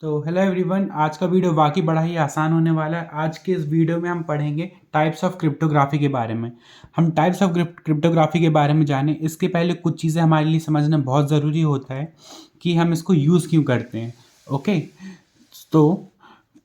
तो hello everyone, आज का वीडियो वाकई बड़ा ही आसान होने वाला है। आज के इस वीडियो में हम पढ़ेंगे टाइप्स ऑफ क्रिप्टोग्राफी के बारे में। हम टाइप्स ऑफ क्रिप्टोग्राफी के बारे में जानें इसके पहले कुछ चीज़ें हमारे लिए समझना बहुत ज़रूरी होता है कि हम इसको यूज़ क्यों करते हैं। ओके, तो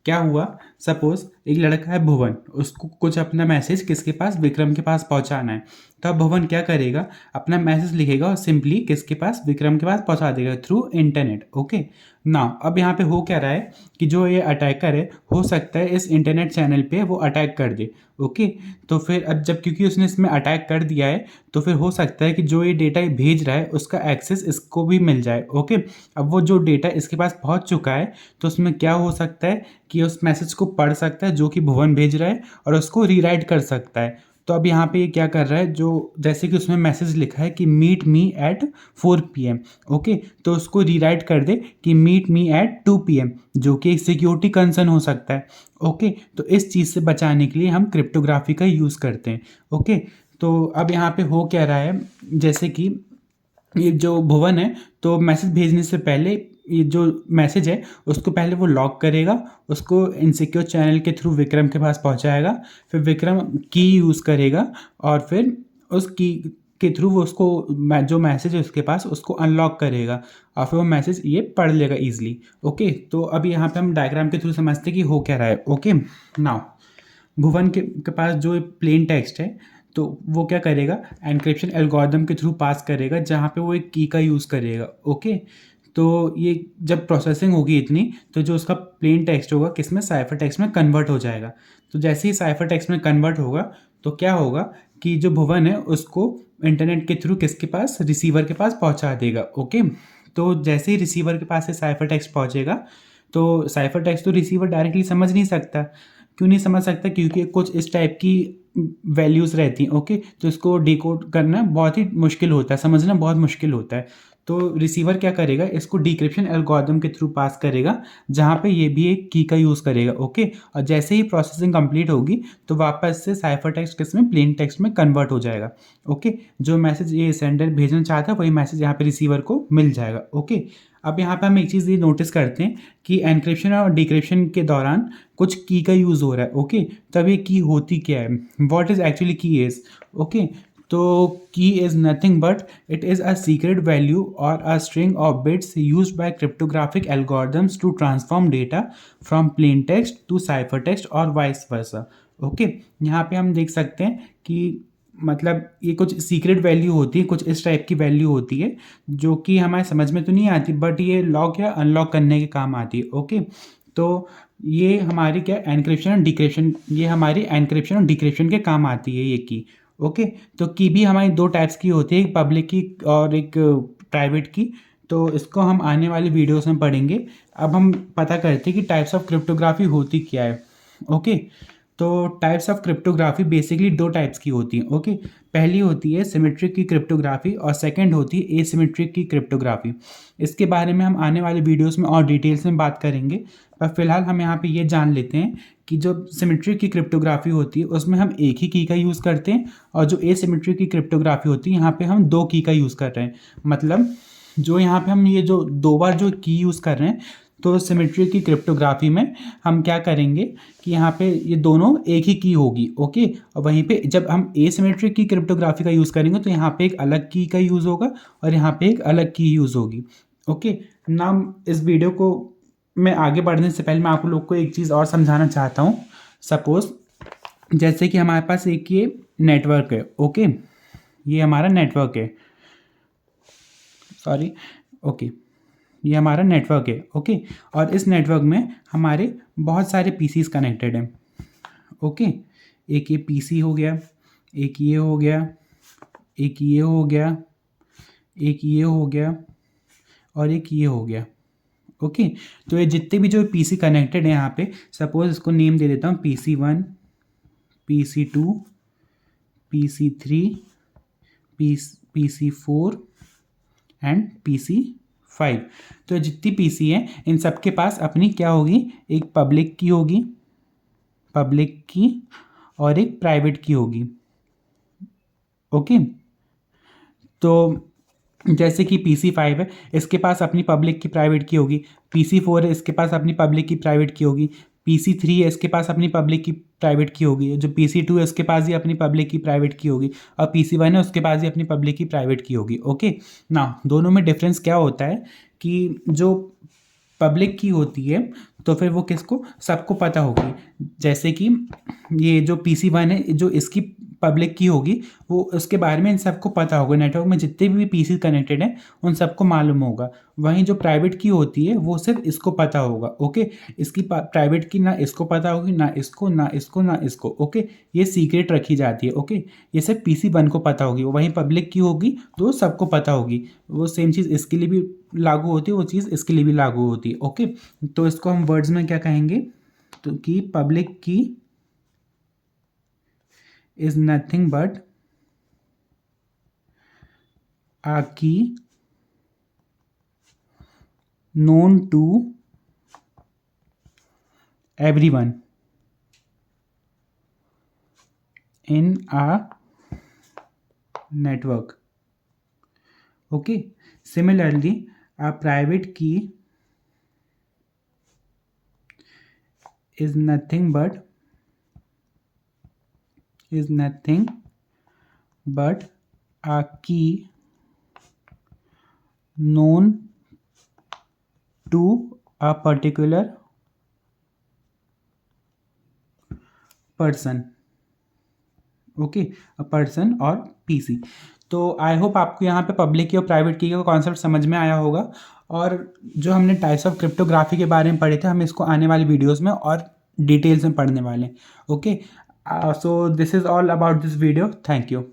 क्या हुआ, सपोज एक लड़का है भुवन, उसको कुछ अपना मैसेज किसके पास, विक्रम के पास पहुंचाना है। तो अब भुवन क्या करेगा, अपना मैसेज लिखेगा और सिंपली किसके पास, विक्रम के पास पहुंचा देगा थ्रू इंटरनेट। ओके, नाउ अब यहाँ पे हो क्या रहा है कि जो ये अटैकर है, हो सकता है इस इंटरनेट चैनल पे वो अटैक कर दे। ओके, तो फिर अब जब क्योंकि उसने इसमें अटैक कर दिया है, तो फिर हो सकता है कि जो ये डेटा भेज रहा है उसका एक्सेस इसको भी मिल जाए। ओके, अब वो जो डेटा इसके पास पहुंच चुका है, तो उसमें क्या हो सकता है कि उस मैसेज को पढ़ सकता है जो कि भुवन भेज रहा है, और उसको रीराइट कर सकता है। तो अब यहाँ पे ये क्या कर रहा है, जो जैसे कि उसमें मैसेज लिखा है कि meet me at 4 PM। Okay, तो उसको रीराइट कर दे कि मीट मी एट 2 PM, जो कि एक सिक्योरिटी कंसर्न हो सकता है। ओके, तो इस चीज़ से बचाने के लिए हम क्रिप्टोग्राफी का यूज़ करते हैं। ओके, तो अब यहाँ पे हो क्या रहा है, जैसे कि ये जो भुवन है, तो मैसेज भेजने से पहले ये जो मैसेज है उसको पहले वो लॉक करेगा, उसको इनसिक्योर चैनल के थ्रू विक्रम के पास पहुंचाएगा, फिर विक्रम की यूज़ करेगा और फिर उस की के थ्रू वो उसको जो मैसेज है उसके पास उसको अनलॉक करेगा और फिर वो मैसेज ये पढ़ लेगा ईजिली। ओके, तो अब यहाँ पे हम डायग्राम के थ्रू समझते कि हो क्या रहा है। ओके, नाउ भुवन के पास जो प्लेन टेक्स्ट है, तो वो क्या करेगा, एनक्रिप्शन एल्गोरिदम के थ्रू पास करेगा, जहाँ पे वो एक की का यूज़ करेगा। ओके, तो ये जब प्रोसेसिंग होगी इतनी, तो जो उसका प्लेन टेक्स्ट होगा किसमें, साइफर टेक्स्ट में कन्वर्ट हो जाएगा। तो जैसे ही साइफर टेक्स्ट में कन्वर्ट होगा, तो क्या होगा कि जो भुवन है उसको इंटरनेट के थ्रू किसके पास, रिसीवर के पास पहुंचा देगा। ओके, तो जैसे ही रिसीवर के पास से साइफर टेक्स्ट पहुंचेगा, तो साइफर टेक्स्ट तो रिसीवर डायरेक्टली समझ नहीं सकता। क्यों नहीं समझ सकता, क्योंकि कुछ इस टाइप की वैल्यूज़ रहती हैं। ओके, तो इसको डिकोड करना बहुत ही मुश्किल होता है, समझना बहुत मुश्किल होता है। तो रिसीवर क्या करेगा, इसको डिक्रिप्शन एल्गोरिदम के थ्रू पास करेगा, जहाँ पे ये भी एक की का यूज़ करेगा। ओके, और जैसे ही प्रोसेसिंग कंप्लीट होगी, तो वापस से साइफर टेक्स्ट किसमें, प्लेन टेक्स्ट में कन्वर्ट हो जाएगा। ओके, जो मैसेज ये सेंडर भेजना चाहता है वही मैसेज यहाँ पे रिसीवर को मिल जाएगा। ओके, अब यहाँ पे हम एक चीज़ ये नोटिस करते हैं कि एनक्रिप्शन और डिक्रिप्शन के दौरान कुछ की का यूज़ हो रहा है। ओके, तब ये की होती क्या है, what is actually key is. Okay, तो key is nothing but it is a secret value और a string of bits used by cryptographic algorithms to transform data from plain text to cipher text और vice versa. Okay, यहाँ पे हम देख सकते हैं कि मतलब ये कुछ सीक्रेट वैल्यू होती है, कुछ इस टाइप की वैल्यू होती है, जो कि हमारे समझ में तो नहीं आती, बट ये लॉक या अनलॉक करने के काम आती है। ओके, तो ये हमारी क्या, एनक्रिप्शन और डिक्रिप्शन, ये हमारी एनक्रिप्शन और डिक्रिप्शन के काम आती है ये की। ओके, तो की भी हमारी दो टाइप्स की होती है, एक पब्लिक की और एक प्राइवेट की। तो इसको हम आने वाली वीडियोस में पढ़ेंगे। अब हम पता करते हैं कि टाइप्स ऑफ क्रिप्टोग्राफी होती क्या है। ओके, तो टाइप्स ऑफ क्रिप्टोग्राफी बेसिकली दो टाइप्स की होती हैं। ओके, पहली होती है सिमेट्रिक की क्रिप्टोग्राफी और सेकंड होती है एसिमेट्रिक की क्रिप्टोग्राफी। इसके बारे में हम आने वाले वीडियोस में और डिटेल्स में बात करेंगे, पर फिलहाल हम यहाँ पे ये जान लेते हैं कि जो सिमेट्रिक की क्रिप्टोग्राफी होती है उसमें हम एक ही की का यूज़ करते हैं, और जो एसिमेट्रिक की क्रिप्टोग्राफी होती है यहाँ पे हम दो की का यूज़ कर रहे हैं। मतलब जो यहाँ पे हम ये जो दो बार जो की यूज़ कर रहे हैं, तो सिमेट्री की क्रिप्टोग्राफी में हम क्या करेंगे कि यहाँ पे ये दोनों एक ही की होगी। ओके, और वहीं पे जब हम एसिमेट्रिक की क्रिप्टोग्राफी का यूज़ करेंगे, तो यहाँ पे एक अलग की का यूज़ होगा और यहाँ पे एक अलग की यूज़ होगी। ओके, नाम इस वीडियो को मैं आगे बढ़ने से पहले मैं आप लोग को एक चीज़ और समझाना चाहता हूँ। सपोज़ जैसे कि हमारे पास एक ये नेटवर्क है। ओके, ये हमारा नेटवर्क है, सॉरी। ओके, ये हमारा नेटवर्क है। ओके, और इस नेटवर्क में हमारे बहुत सारे पीसीस कनेक्टेड हैं। ओके, एक ये पीसी हो गया, एक ये हो गया, एक ये हो गया, एक ये हो गया और एक ये हो गया। ओके, तो ये जितने भी जो पीसी कनेक्टेड हैं यहाँ पे, सपोज इसको नेम दे देता हूँ PC1, PC2, PC3, PC4 and PC5। तो जितनी पीसी हैं इन सब के पास अपनी क्या होगी, एक पब्लिक की होगी, पब्लिक की, और एक प्राइवेट की होगी। ओके, तो जैसे कि PC5 है, इसके पास अपनी पब्लिक की प्राइवेट की होगी। PC4 है, इसके पास अपनी पब्लिक की प्राइवेट की होगी। PC3 है, इसके पास अपनी पब्लिक की प्राइवेट की होगी। जो PC2 है, उसके पास ही अपनी पब्लिक की प्राइवेट की होगी। और PC1 है, उसके पास ही अपनी पब्लिक की प्राइवेट की होगी। ओके ना, दोनों में डिफरेंस क्या होता है कि जो पब्लिक की होती है तो फिर वो किसको, सबको पता होगी। जैसे कि ये जो PC1 है, जो इसकी पब्लिक की होगी, वो उसके बारे में इन सबको पता होगा। नेटवर्क में जितने भी PC कनेक्टेड हैं उन सबको मालूम होगा। वहीं जो प्राइवेट की होती है वो सिर्फ इसको पता होगा। ओके, इसकी प्राइवेट की ना इसको पता होगी, ना इसको, ना इसको, ना इसको। ओके, ये सीक्रेट रखी जाती है। ओके, ये सिर्फ PC1 को पता होगी। वहीं पब्लिक की होगी तो सबको पता होगी। वो सेम चीज़ इसके लिए भी लागू होती है, वो चीज़ इसके लिए भी लागू होती है। ओके, तो इसको हम वर्ड्स में क्या कहेंगे, तो कि पब्लिक की is nothing but a key known to everyone in a network. Okay, similarly a private key is nothing but a key known to a particular person. Okay, a person और PC। तो I hope आपको यहाँ पे public की और private की का concept समझ में आया होगा। और जो हमने टाइप्स ऑफ क्रिप्टोग्राफी के बारे में पढ़े थे, हम इसको आने वाली वीडियोस में और डिटेल्स में पढ़ने वाले हैं। Okay, so this is all about this video. Thank you.